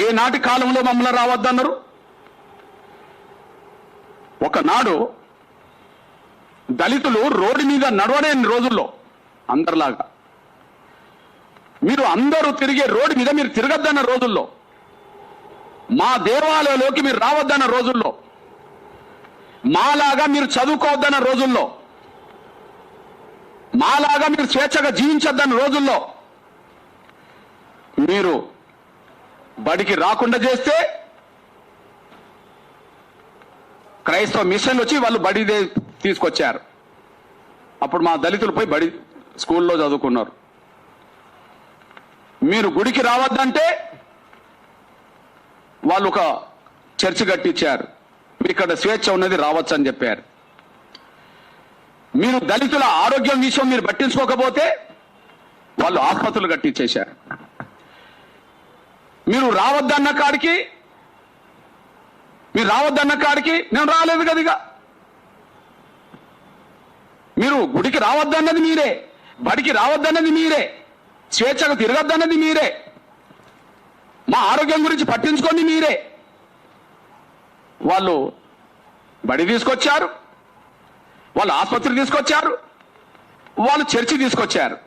ఏనాటి కాలంలో మమ్మల్ని రావద్దన్నారు? ఒకనాడు దళితులు రోడ్డు మీద నడవలేని రోజుల్లో అందరిలాగా మీరు అందరూ తిరిగే రోడ్డు మీద మీరు తిరగద్దన్న రోజుల్లో, మా దేవాలయంలోకి మీరు రావద్దన్న రోజుల్లో, మాలాగా మీరు చదువుకోవద్దన్న రోజుల్లో, మాలాగా మీరు స్వేచ్ఛగా జీవించొద్దన్న రోజుల్లో మీరు బడికి రాకుండా చేస్తే క్రైస్తవ మిషన్లు వచ్చి వాళ్ళు బడి తీసుకొచ్చారు. అప్పుడు మా దళితులు పోయి బడి స్కూల్లో చదువుకున్నారు. మీరు గుడికి రావద్దంటే వాళ్ళు ఒక చర్చి కట్టించారు. ఇక్కడ స్వేచ్ఛ ఉన్నది, రావచ్చు అని చెప్పారు. మీరు దళితుల ఆరోగ్యం విషయం మీరు పట్టించుకోకపోతే వాళ్ళు ఆసుపత్రులు కట్టించేశారు. మీరు రావద్దన్న కాడికి నేను రాలేదు కదిగా. మీరు గుడికి రావద్దన్నది మీరే, బడికి రావద్దన్నది మీరే, స్వేచ్ఛగా తిరగద్దన్నది మీరే, మా ఆరోగ్యం గురించి పట్టించుకోండి మీరే. వాళ్ళు బడి తీసుకొచ్చారు, వాళ్ళు ఆసుపత్రి తీసుకొచ్చారు, వాళ్ళు చర్చి తీసుకొచ్చారు,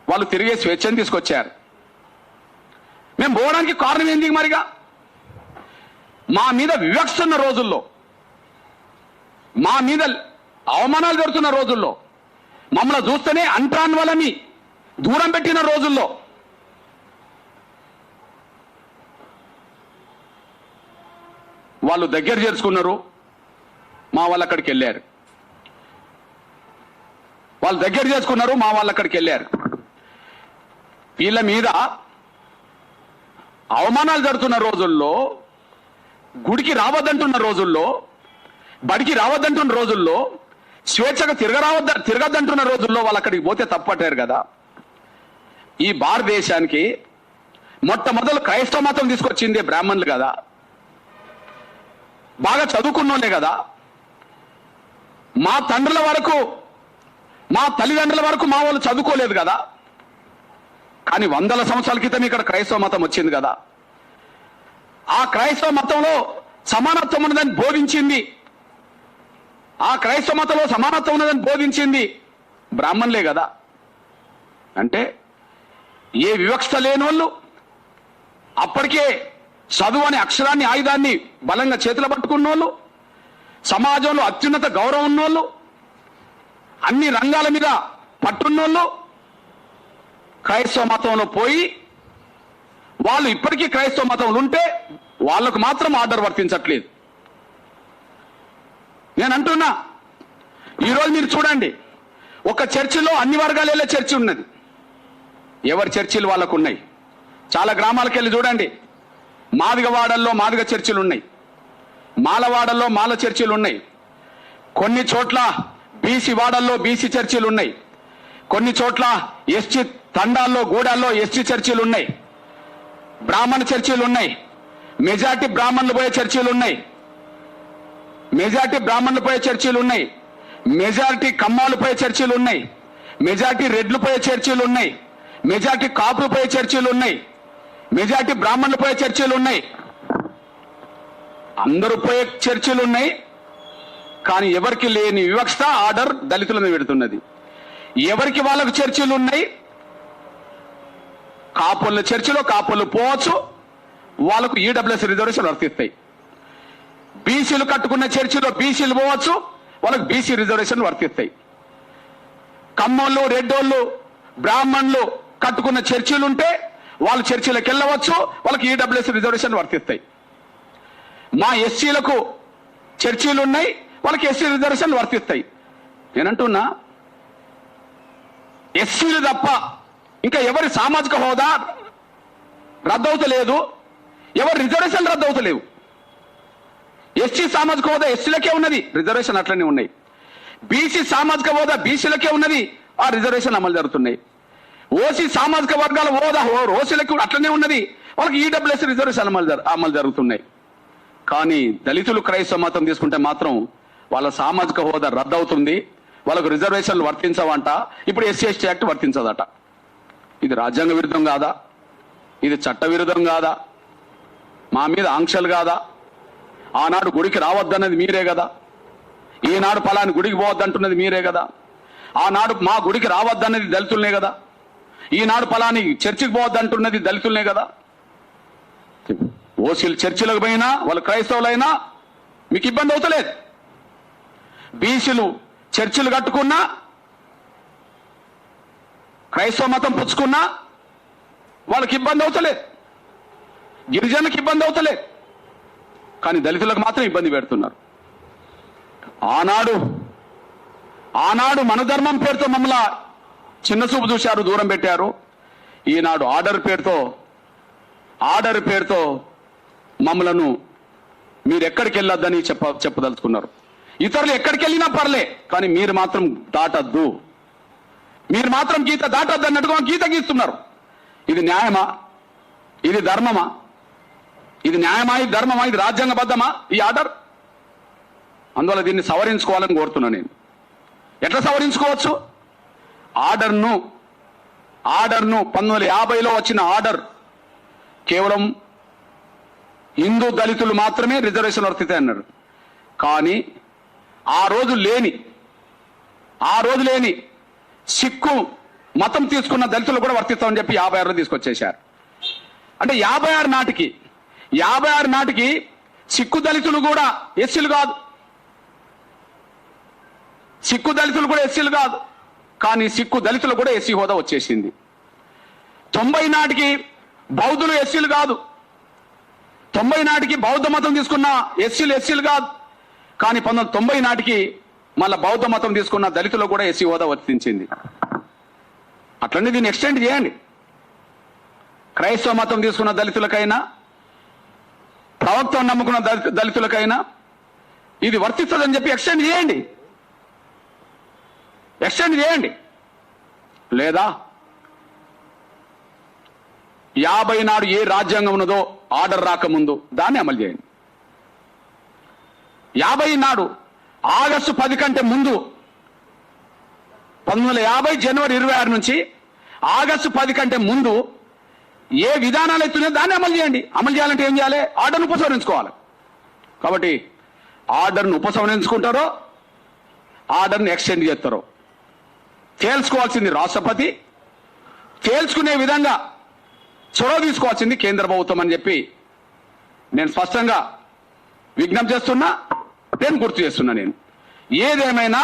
వాళ్ళు తిరిగే స్వేచ్ఛను తీసుకొచ్చారు. మేము పోవడానికి కారణం ఏంటి మరిగా? మా మీద వివక్ష ఉన్న రోజుల్లో, మా మీద అవమానాలు జరుగుతున్న రోజుల్లో, మమ్మల్ని చూస్తేనే అంటాన్ వాళ్ళని దూరం పెట్టిన రోజుల్లో వాళ్ళు దగ్గర చేర్చుకున్నారు. మా వాళ్ళు అక్కడికి వెళ్ళారు. వాళ్ళు దగ్గర చేసుకున్నారు, మా వాళ్ళు అక్కడికి వెళ్ళారు. వీళ్ళ మీద అవమానాలు జరుగుతున్న రోజుల్లో, గుడికి రావద్దంటున్న రోజుల్లో, బడికి రావద్దంటున్న రోజుల్లో, స్వేచ్ఛగా తిరగద్దంటున్న రోజుల్లో వాళ్ళు అక్కడికి పోతే తప్పట్టారు కదా. ఈ భారతదేశానికి మొట్టమొదలు క్రైస్తవ మతం తీసుకొచ్చింది బ్రాహ్మణులు కదా, బాగా చదువుకున్నోళ్ళే కదా. మా తండ్రుల వరకు, మా తల్లిదండ్రుల వరకు మా వాళ్ళు చదువుకోలేదు కదా. కానీ వందల సంవత్సరాల క్రితం ఇక్కడ క్రైస్తవ మతం వచ్చింది కదా. ఆ క్రైస్తవ మతంలో సమానత్వం ఉన్నదని బోధించింది, ఆ క్రైస్తవ మతంలో సమానత్వం ఉన్నదని బోధించింది బ్రాహ్మణులే కదా. అంటే ఏ వివక్ష లేని వాళ్ళు, అప్పటికే చదువు అనే అక్షరాన్ని, ఆయుధాన్ని బలంగా చేతిలో పట్టుకున్న వాళ్ళు, సమాజంలో అత్యున్నత గౌరవం ఉన్నోళ్ళు, అన్ని రంగాల మీద పట్టున్నోళ్ళు క్రైస్తవ మతంలో పోయి వాళ్ళు ఇప్పటికీ క్రైస్తవ మతంలో ఉంటే వాళ్లకు మాత్రం ఆర్డర్ వర్తించట్లేదు. నేను అంటున్నా, ఈరోజు మీరు చూడండి, ఒక చర్చిలో అన్ని వర్గాలు వెళ్ళే చర్చి ఉన్నది. ఎవరి చర్చిలు వాళ్ళకు ఉన్నాయి. చాలా గ్రామాలకు వెళ్ళి చూడండి, మాదిగ వాడల్లో మాదిగ చర్చిలు ఉన్నాయి, మాలవాడల్లో మాల చర్చిలు ఉన్నాయి, కొన్ని చోట్ల బీసీ వాడల్లో బీసీ చర్చిలు ఉన్నాయి, కొన్ని చోట్ల ఎస్టీ తండాల్లో గూడాల్లో ఎస్టీ చర్చిలు ఉన్నాయి, బ్రాహ్మణ చర్చిలు ఉన్నాయి, మెజార్టీ బ్రాహ్మణులు పోయే చర్చిలు ఉన్నాయి, మెజార్టీ బ్రాహ్మణులు పోయే చర్చిలు ఉన్నాయి, మెజార్టీ కమ్మాలు పోయే చర్చిలు ఉన్నాయి, మెజార్టీ రెడ్లు పోయే చర్చిలు ఉన్నాయి, మెజార్టీ కాపులు పోయే చర్చిలు ఉన్నాయి, మెజార్టీ బ్రాహ్మణులు పోయే చర్చిలు ఉన్నాయి, అందరూ పోయే చర్చిలు ఉన్నాయి. కానీ ఎవరికి లేని వివక్ష ఆర్డర్ దళితుల మీద పెడుతున్నది. ఎవరికి వాళ్ళకు చర్చిలు ఉన్నాయి, కాపుల చర్చిలో కాపులు పోవచ్చు, వాళ్ళకు ఈడబ్ల్యూఎస్ రిజర్వేషన్ వర్తిస్తాయి. బీసీలు కట్టుకున్న చర్చిలో బీసీలు పోవచ్చు, వాళ్ళకు బీసీ రిజర్వేషన్ వర్తిస్తాయి. కమ్మోళ్ళు, రెడ్డోళ్ళు, బ్రాహ్మణులు కట్టుకున్న చర్చిలు ఉంటే వాళ్ళు చర్చిలకు వెళ్ళవచ్చు, వాళ్ళకి ఈడబ్ల్యూఎస్ రిజర్వేషన్ వర్తిస్తాయి. మా ఎస్సీలకు చర్చిలు ఉన్నాయి, వాళ్ళకి ఎస్సీ రిజర్వేషన్ వర్తిస్తాయి. నేనంటున్నా, ఎస్సీలు తప్ప ఇంకా ఎవరి సామాజిక హోదా రద్దవుతలేదు, ఎవరి రిజర్వేషన్ రద్దవుతలేవు. ఎస్సీ సామాజిక హోదా ఎస్సీలకే ఉన్నది, రిజర్వేషన్ అట్లనే ఉన్నాయి. బీసీ సామాజిక హోదా బీసీలకే ఉన్నది, ఆ రిజర్వేషన్ అమలు జరుగుతున్నాయి. ఓసీ సామాజిక వర్గాల హోదా ఓసీలకు అట్లనే ఉన్నది, వాళ్ళకి ఈడబ్ల్యూఎస్ రిజర్వేషన్ అమలు జరుగుతున్నాయి. కానీ దళితులు క్రైస్తవ మతం తీసుకుంటే మాత్రం వాళ్ళ సామాజిక హోదా రద్దవుతుంది, వాళ్ళకు రిజర్వేషన్లు వర్తించవంట. ఇప్పుడు ఎస్సీ ఎస్టీ యాక్ట్ వర్తించదట. ఇది రాజ్యాంగ విరుద్ధం కాదా? ఇది చట్ట విరుద్ధం కాదా? మా మీద ఆంక్షలు కాదా? ఆనాడు గుడికి రావద్దన్నది మీరే కదా, ఈనాడు ఫలాని గుడికి పోవద్దంటున్నది మీరే కదా, ఆనాడు మా గుడికి రావద్దన్నది దళితులనే కదా, ఈనాడు ఫలాని చర్చికి పోవద్దంటున్నది దళితులనే కదా. ఓసీలు చర్చిలకు పోయినా వాళ్ళు క్రైస్తవులైనా మీకు ఇబ్బంది అవుతలేదు. బీసీలు చర్చిలు కట్టుకున్నా, క్రైస్తవ మతం పుచ్చుకున్నా వాళ్ళకి ఇబ్బంది అవుతలేదు, గిరిజనులకు ఇబ్బంది అవుతలేదు. కానీ దళితులకు మాత్రం ఇబ్బంది పెడుతున్నారు. ఆనాడు మన ధర్మం పేరుతో మమ్మల్ని చిన్న చూపు చూశారు, దూరం పెట్టారు. ఈనాడు ఆర్డర్ పేరుతో మమ్మలను మీరు ఎక్కడికి వెళ్ళొద్దని చెప్పదలుచుకున్నారు. ఇతరులు ఎక్కడికి వెళ్ళినా పర్లే, కానీ మీరు మాత్రం దాటద్దు, మీరు మాత్రం గీత దాటద్దు అన్నట్టుగా గీత గీస్తున్నారు. ఇది న్యాయమా? ఇది ధర్మమా? ఇది న్యాయమా? ఇది ధర్మమా? ఇది రాజ్యాంగబద్ధమా ఈ ఆర్డర్? అందువల్ల దీన్ని సవరించుకోవాలని కోరుతున్నా నేను. ఎట్లా సవరించుకోవచ్చు? ఆర్డర్ను 1950లో వచ్చిన ఆర్డర్ కేవలం హిందూ దళితులు మాత్రమే రిజర్వేషన్ వర్తిస్తాయి అన్నారు. కానీ ఆ రోజు లేని సిక్కు మతం తీసుకున్న దళితులు కూడా వర్తిస్తామని చెప్పి 56లో తీసుకొచ్చేశారు. అంటే 56 నాటికి సిక్కు దళితులు కూడా ఎస్సీలు కాదు, కానీ సిక్కు దళితులు కూడా ఎస్సీ హోదా వచ్చేసింది. 90 నాటికి బౌద్ధులు ఎస్సీలు కాదు, 90 నాటికి బౌద్ధ మతం తీసుకున్న ఎస్సీలు కాదు, కానీ 1990 నాటికి మళ్ళా బౌద్ధ మతం తీసుకున్న దళితులు కూడా ఎస్సీ హోదా వర్తించింది. అట్లనే దీన్ని ఎక్స్టెండ్ చేయండి. క్రైస్తవ మతం తీసుకున్న దళితులకైనా, ప్రవక్తను నమ్ముకున్న దళితులకైనా ఇది వర్తిస్తుందని చెప్పి ఎక్స్టెండ్ చేయండి. లేదా 50 నాడు ఏ రాజ్యాంగం ఉన్నదో ఆర్డర్ రాకముందు దాన్ని అమలు చేయండి. 50 నాడు ఆగస్టు 10 కంటే ముందు 1950 జనవరి 26 నుంచి ఆగస్టు 10 కంటే ముందు ఏ విధానాలు ఎత్తున్నాయో దాన్ని అమలు చేయండి. అమలు చేయాలంటే ఏం చేయాలి? ఆర్డర్ను ఉపసంహరించుకోవాలి. కాబట్టి ఆర్డర్ను ఉపసంహరించుకుంటారో ఆర్డర్ను ఎక్స్టెండ్ చేస్తారో తేల్చుకోవాల్సింది రాష్ట్రపతి, తేల్చుకునే విధంగా చొరవ తీసుకోవాల్సింది కేంద్ర ప్రభుత్వం అని చెప్పి నేను స్పష్టంగా విజ్ఞప్తి చేస్తున్నా, నేను గుర్తు చేస్తున్నా. నేను ఏదేమైనా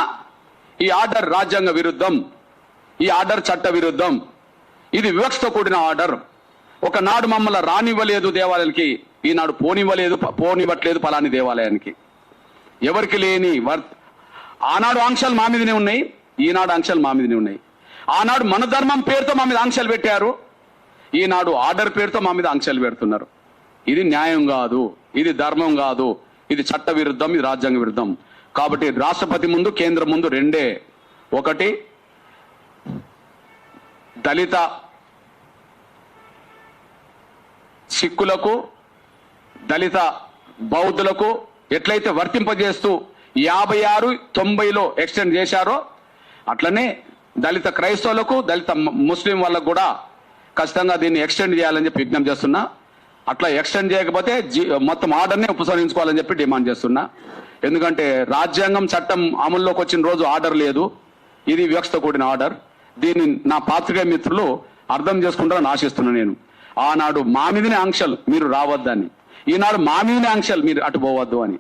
ఈ ఆర్డర్ రాజ్యాంగ విరుద్ధం, ఈ ఆర్డర్ చట్ట విరుద్ధం, ఇది వివక్షతో కూడిన ఆర్డర్. ఒకనాడు మమ్మల్ని రానివ్వలేదు దేవాలయాలకి, ఈనాడు పోనివ్వట్లేదు ఫలాని దేవాలయానికి. ఎవరికి లేని ఆనాడు ఆంక్షలు మా మీదనే ఉన్నాయి, ఈనాడు ఆంక్షలు మా మీదనే ఉన్నాయి. ఆనాడు మన ధర్మం పేరుతో మా మీద ఆంక్షలు పెట్టారు, ఈనాడు ఆర్డర్ పేరుతో మా మీద ఆంక్షలు పెడుతున్నారు. ఇది న్యాయం కాదు, ఇది ధర్మం కాదు, ఇది చట్ట విరుద్ధం, ఇది రాజ్యాంగ విరుద్ధం. కాబట్టి రాష్ట్రపతి ముందు కేంద్రం ముందు రెండే. ఒకటి, దళిత సిక్కులకు, దళిత బౌద్ధులకు ఎట్లయితే వర్తింపజేస్తూ 56, 90లో ఎక్స్టెండ్ చేశారో అట్లనే దళిత క్రైస్తవులకు, దళిత ముస్లిం వాళ్ళకు కూడా ఖచ్చితంగా దీన్ని ఎక్స్టెండ్ చేయాలని చెప్పి విజ్ఞప్తి చేస్తున్నా. అట్లా ఎక్స్టెండ్ చేయకపోతే మొత్తం ఆర్డర్నే ఉపసంహరించుకోవాలని చెప్పి డిమాండ్ చేస్తున్నా. ఎందుకంటే రాజ్యాంగం చట్టం అమల్లోకి వచ్చిన రోజు ఆర్డర్ లేదు, ఇది వివక్షతో కూడిన ఆర్డర్. దీన్ని నా పాత్రికేయ మిత్రులు అర్థం చేసుకుంటారని ఆశిస్తున్నా. నేను ఆనాడు మా మీదనే ఆంక్షలు మీరు రావద్దని, ఈనాడు మా మీదనే ఆంక్షలు మీరు అటు పోవద్దు అని.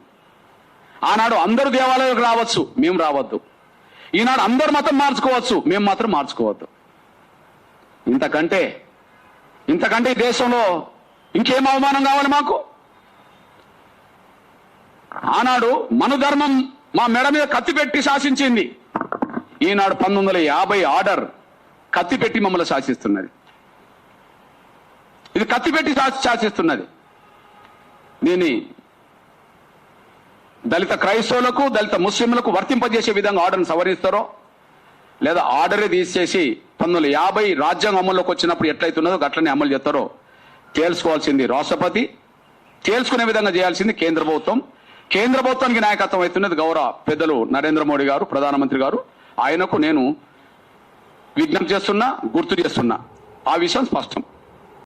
ఆనాడు అందరూ దేవాలయాలకు రావచ్చు, మేము రావద్దు. ఈనాడు అందరు మతం మార్చుకోవచ్చు, మేము మాత్రం మార్చుకోవద్దు. ఇంతకంటే ఈ దేశంలో ఇంకేం అవమానం కావాలి మాకు? ఆనాడు మన ధర్మం మా మెడ మీద కత్తి పెట్టి శాసించింది, ఈనాడు 1950 ఆర్డర్ కత్తి పెట్టి మమ్మల్ని శాసిస్తున్నది. ఇది కత్తి పెట్టి శాసిస్తున్నది. దీన్ని దళిత క్రైస్తవులకు, దళిత ముస్లింలకు వర్తింపజేసే విధంగా ఆర్డర్ను సవరిస్తారో, లేదా ఆర్డరే తీసేసి 1950 రాజ్యాంగం అమల్లోకి వచ్చినప్పుడు ఎట్లయితున్నదో అట్లనే అమలు చేస్తారో తేల్చుకోవాల్సింది రాష్ట్రపతి, తేల్చుకునే విధంగా చేయాల్సింది కేంద్ర ప్రభుత్వం. కేంద్ర ప్రభుత్వానికి నాయకత్వం అవుతున్నది గౌరవ పెద్దలు నరేంద్ర మోడీ గారు, ప్రధానమంత్రి గారు. ఆయనకు నేను విజ్ఞప్తి చేస్తున్నా, గుర్తు చేస్తున్నా, ఆ విషయం స్పష్టం.